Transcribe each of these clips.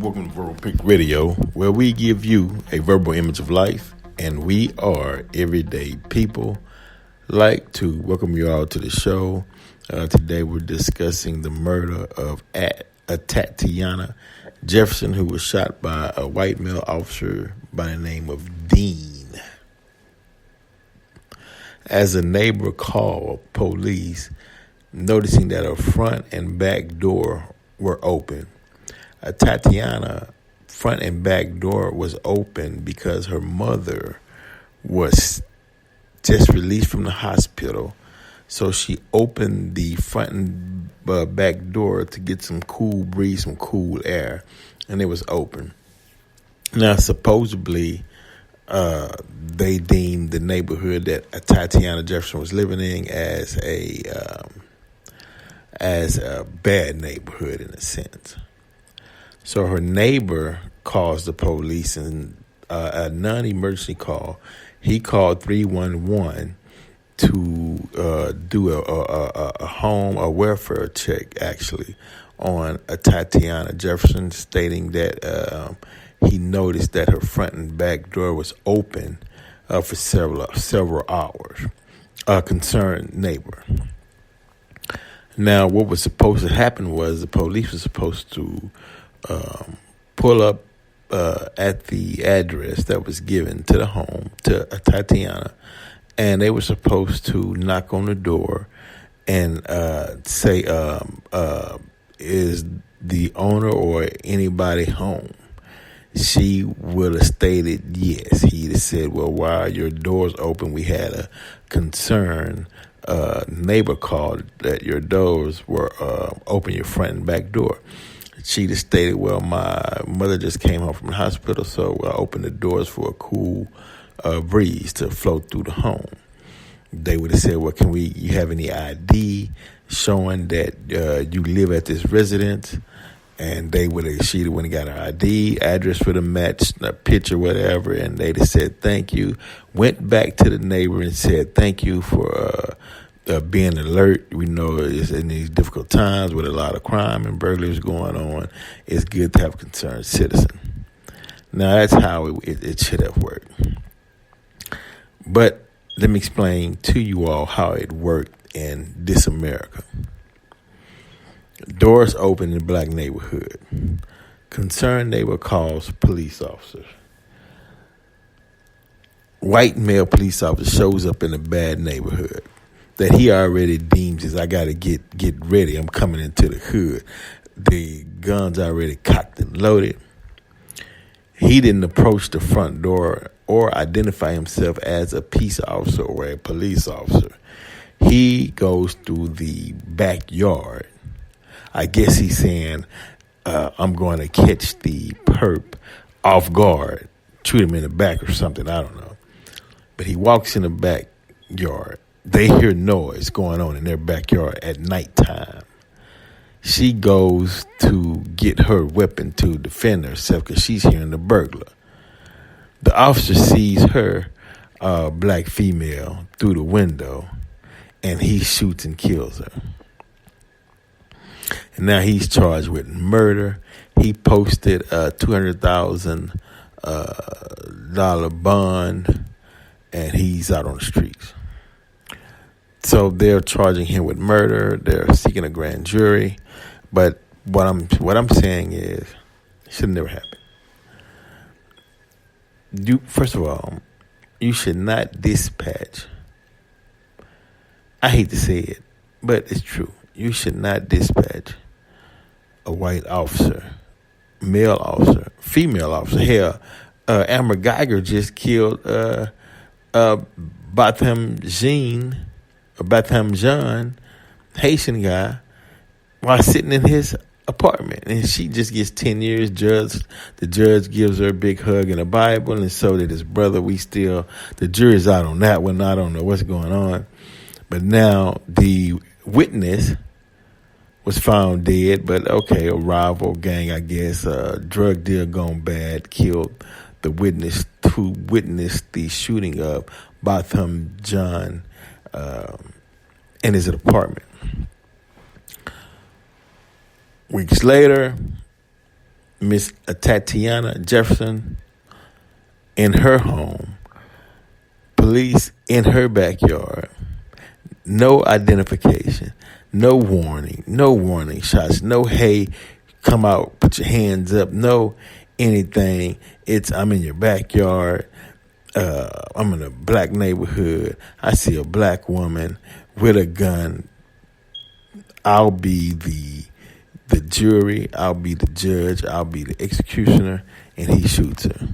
Welcome to Verbal Pick Radio, where we give you a verbal image of life, and we are everyday people. Like to welcome you all to the show. Today we're discussing the murder of Tatiana Jefferson, who was shot by a white male officer by the name of Dean. As a neighbor called police, noticing that her front and back door were open. Tatiana front and back door was open because her mother was just released from the hospital. So she opened the front and back door to get some cool breeze, some cool air, and it was open. Now, supposedly, they deemed the neighborhood that Tatiana Jefferson was living in as a bad neighborhood in a sense. So her neighbor calls the police, and a non-emergency call. He called 311 to do a welfare check, actually, on Tatiana Jefferson, stating that he noticed that her front and back door was open for several hours. A concerned neighbor. Now, what was supposed to happen was the police was supposed to pull up at the address that was given to the home to Tatiana, and they were supposed to knock on the door and say, is the owner or anybody home? She would have stated yes. He'd have said, well, why are your doors open? We had a concern. Neighbor called that your doors were open, your front and back door. She just stated, well, my mother just came home from the hospital, so I opened the doors for a cool breeze to flow through the home. They would have said, well, you have any ID showing that you live at this residence? And she would have got her ID, address for the match, a picture, whatever, and they just said thank you. Went back to the neighbor and said thank you for being alert. We know it's in these difficult times with a lot of crime and burglaries going on. It's good to have a concerned citizen. Now, that's how it should have worked. But let me explain to you all how it worked in this America. Doors open in the black neighborhood. Concerned neighbor calls police officers. White male police officer shows up in a bad neighborhood that he already deems as I got to get ready. I'm coming into the hood. The gun's already cocked and loaded. He didn't approach the front door or identify himself as a peace officer or a police officer. He goes through the backyard. I guess he's saying, I'm going to catch the perp off guard, shoot him in the back or something, I don't know. But he walks in the backyard. They hear noise going on in their backyard at nighttime. She goes to get her weapon to defend herself because she's hearing the burglar. The officer sees her, black female, through the window, and he shoots and kills her. And now he's charged with murder. He posted a $200,000 bond, and he's out on the streets. So they're charging him with murder. They're seeking a grand jury. But what I'm saying is, it should never happen. First of all, you should not dispatch. I hate to say it, but it's true. You should not dispatch a white officer, male officer, female officer. Hell, Amber Geiger just killed Batham Jean, Haitian guy, while sitting in his apartment. And she just gets 10 years. The judge gives her a big hug and a Bible, and so did his brother. The jury's out on that one. I don't know what's going on. But now the witness was found dead, but okay, a rival gang, I guess, drug deal gone bad, killed the witness who witnessed the shooting of Batham John in his apartment. Weeks later, Miss Tatiana Jefferson in her home, police in her backyard, no identification, no warning shots, no hey, come out, put your hands up, no anything. I'm in your backyard. I'm in a black neighborhood. I see a black woman with a gun. I'll be the jury. I'll be the judge. I'll be the executioner, and he shoots her.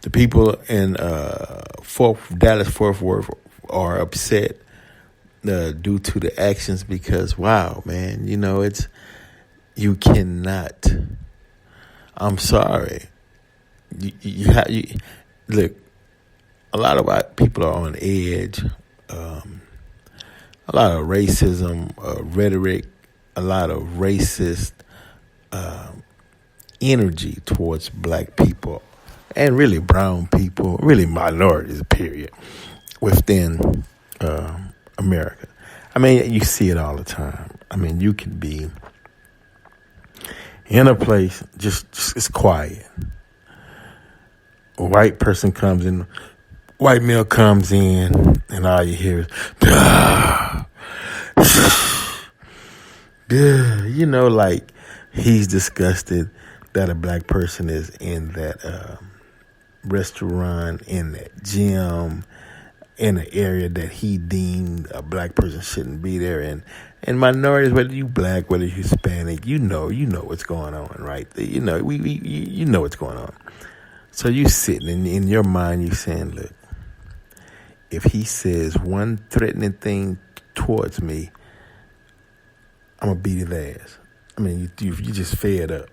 The people in Dallas Fort Worth are upset due to the actions because, wow, man, you cannot. I'm sorry. You look. A lot of white people are on edge. A lot of racism rhetoric, a lot of racist energy towards black people and really brown people, really minorities, period, within America. I mean, you see it all the time. I mean, you can be in a place, just it's quiet. A white person comes in, white male comes in, and all you hear is, like he's disgusted that a black person is in that restaurant, in that gym, in an area that he deemed a black person shouldn't be there. And minorities, whether you black, whether you Hispanic, you know what's going on, right? You know what's going on. So you sitting in your mind, you saying, look, if he says one threatening thing towards me, I'm going to beat his ass. I mean, you just fed up.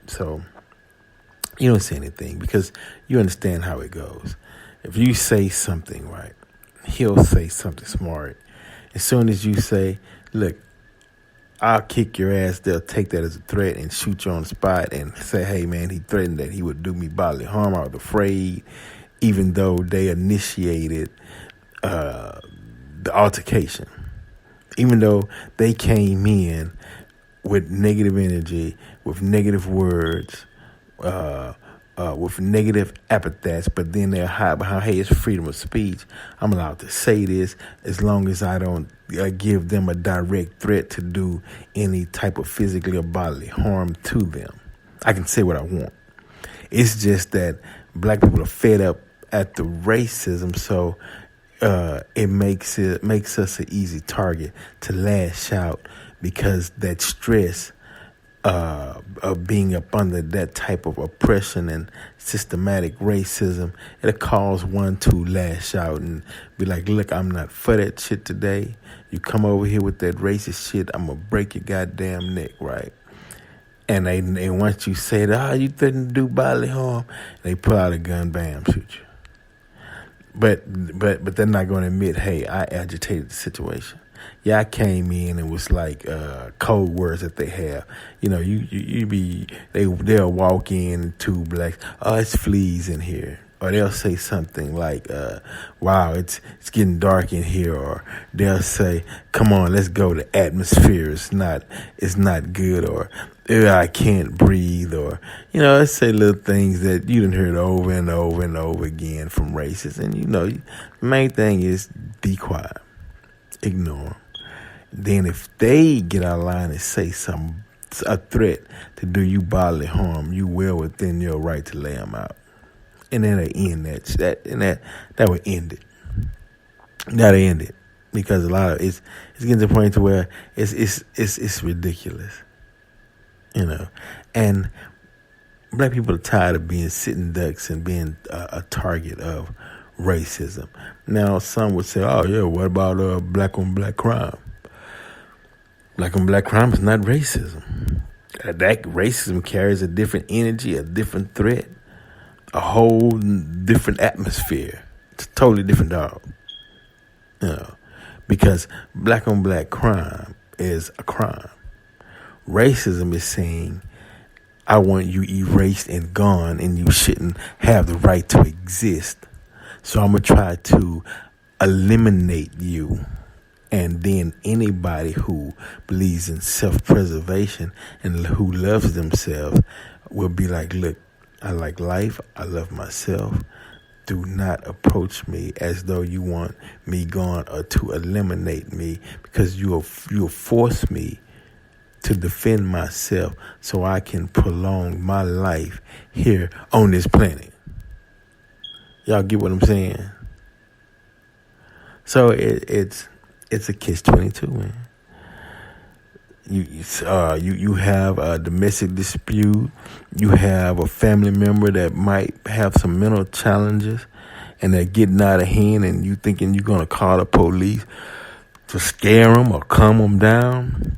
So you don't say anything because you understand how it goes. If you say something right, he'll say something smart. As soon as you say, look, I'll kick your ass, they'll take that as a threat and shoot you on the spot and say, hey, man, he threatened that he would do me bodily harm. I was afraid, even though they initiated the altercation. Even though they came in with negative energy, with negative words, with negative epithets, but then they're hide behind, hey, it's freedom of speech. I'm allowed to say this as long as I don't give them a direct threat to do any type of physically or bodily harm to them. I can say what I want. It's just that black people are fed up at the racism, so it makes us an easy target to lash out because that stress of being up under that type of oppression and systematic racism, it'll cause one to lash out and be like, look, I'm not for that shit today. You come over here with that racist shit, I'm going to break your goddamn neck, right? And they once you say that, you didn't do bodily harm, they pull out a gun, bam, shoot you. But they're not going to admit, hey, I agitated the situation. Yeah, I came in and was like code words that they have. You know, they'll walk in two blacks. Oh, it's fleas in here. Or they'll say something like, wow, it's getting dark in here. Or they'll say, come on, let's go. The atmosphere is not good. Or I can't breathe. Or, let's say little things that you done heard over and over and over again from racists. And, the main thing is be quiet. Ignore them. Then if they get out of line and say a threat to do you bodily harm, you well within your right to lay them out. And then they end that would end it. That'll end it because a lot of it's getting to the point to where it's ridiculous, And black people are tired of being sitting ducks and being a target of racism. Now, some would say, oh, yeah, what about black on black crime? Black on black crime is not racism. That racism carries a different energy, a different threat, a whole different atmosphere. It's a totally different dog. Because black on black crime is a crime. Racism is saying, I want you erased and gone, and you shouldn't have the right to exist. So I'm going to try to eliminate you And then anybody who believes in self-preservation and who loves themselves will be like, look, I like life. I love myself. Do not approach me as though you want me gone or to eliminate me, because you'll force me to defend myself so I can prolong my life here on this planet. Y'all get what I'm saying? So it's a catch-22, man. You have a domestic dispute. You have a family member that might have some mental challenges, and they're getting out of hand, and you thinking you're gonna call the police to scare them or calm them down.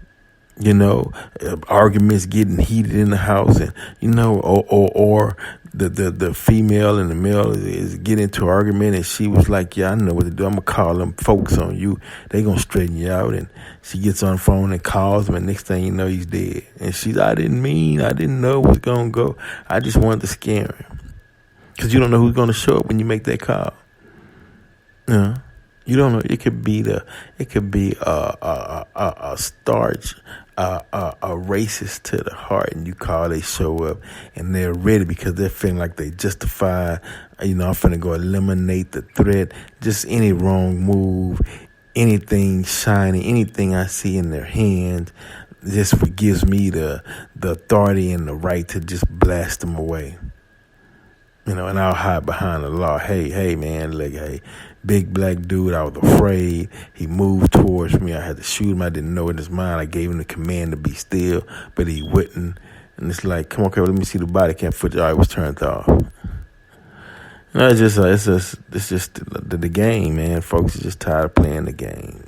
Arguments getting heated in the house, and or the female and the male is getting into an argument, and she was like, yeah, I know what to do. I'm gonna call them folks on you. They gonna straighten you out. And she gets on the phone and calls him, and next thing you know, he's dead. And I didn't know it was gonna go. I just wanted to scare him, because you don't know who's gonna show up when you make that call. You don't know. It could be a starch, a racist to the heart, and you call, they show up, and they're ready because they're feeling like they justify. I'm finna go eliminate the threat. Just any wrong move, anything shiny, anything I see in their hands, this gives me the authority and the right to just blast them away. And I'll hide behind the law. Hey, man, look, hey, big black dude, I was afraid. He moved towards me. I had to shoot him. I didn't know in his mind. I gave him the command to be still, but he wouldn't. And it's like, come on, okay, let me see the body cam footage. All right, it was turned off. It's just the game, man. Folks are just tired of playing the game,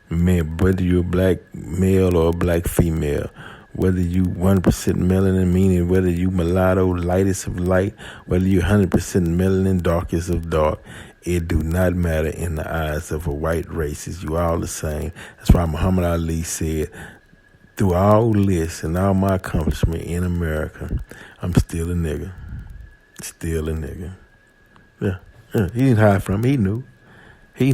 Man, whether you're a black male or a black female, whether you 1% melanin, meaning whether you mulatto, lightest of light, whether you 100% melanin, darkest of dark, it do not matter in the eyes of a white racist. You all the same. That's why Muhammad Ali said, through all this and all my accomplishment in America, I'm still a nigga. Still a nigga. Yeah. He didn't hide from it. He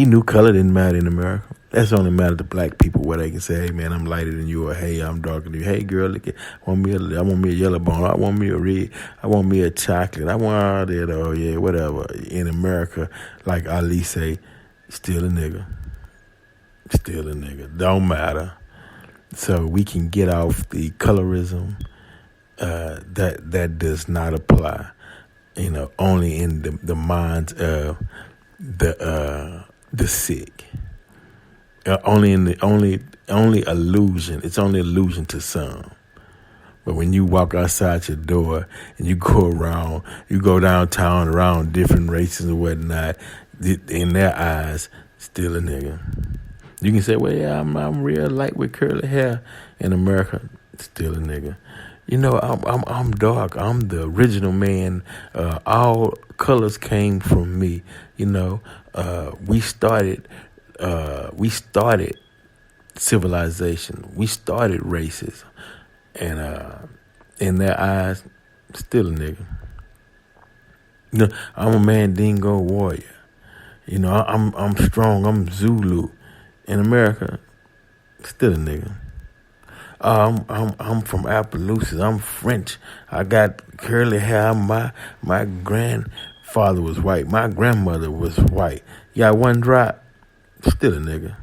knew color didn't matter in America. That's only matter to black people, where they can say, hey, man, I'm lighter than you, or hey, I'm darker than you. Hey, girl, look, I want me a yellow bone. I want me a red. I want me a chocolate. I want all that, oh, yeah, whatever. In America, like Ali say, still a nigga. Still a nigga. Don't matter. So we can get off the colorism. That does not apply, only in the minds of the sick. Only illusion. It's only illusion to some. But when you walk outside your door and you go downtown around different races and whatnot, in their eyes, still a nigga. You can say, well, yeah, I'm real light with curly hair. In America, still a nigga. I'm dark. I'm the original man. All colors came from me. We started civilization. We started racism, and in their eyes, still a nigga. I'm a Mandingo warrior. I'm strong. I'm Zulu. In America, still a nigga. I'm from Appaloosa. I'm French. I got curly hair. My grandfather was white. My grandmother was white. You got one drop, still a nigga.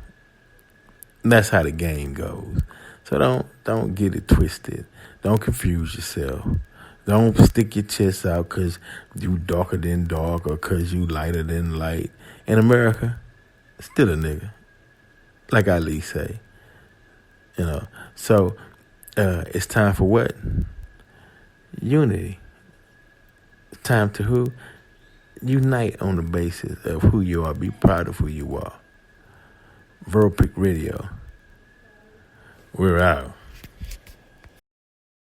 And that's how the game goes. So don't get it twisted. Don't confuse yourself. Don't stick your chest out because you darker than dark or because you lighter than light. In America, still a nigga. Like Ali say. So it's time for what? Unity. It's time to who? Unite on the basis of who you are. Be proud of who you are. Verbal Pick Radio. We're out.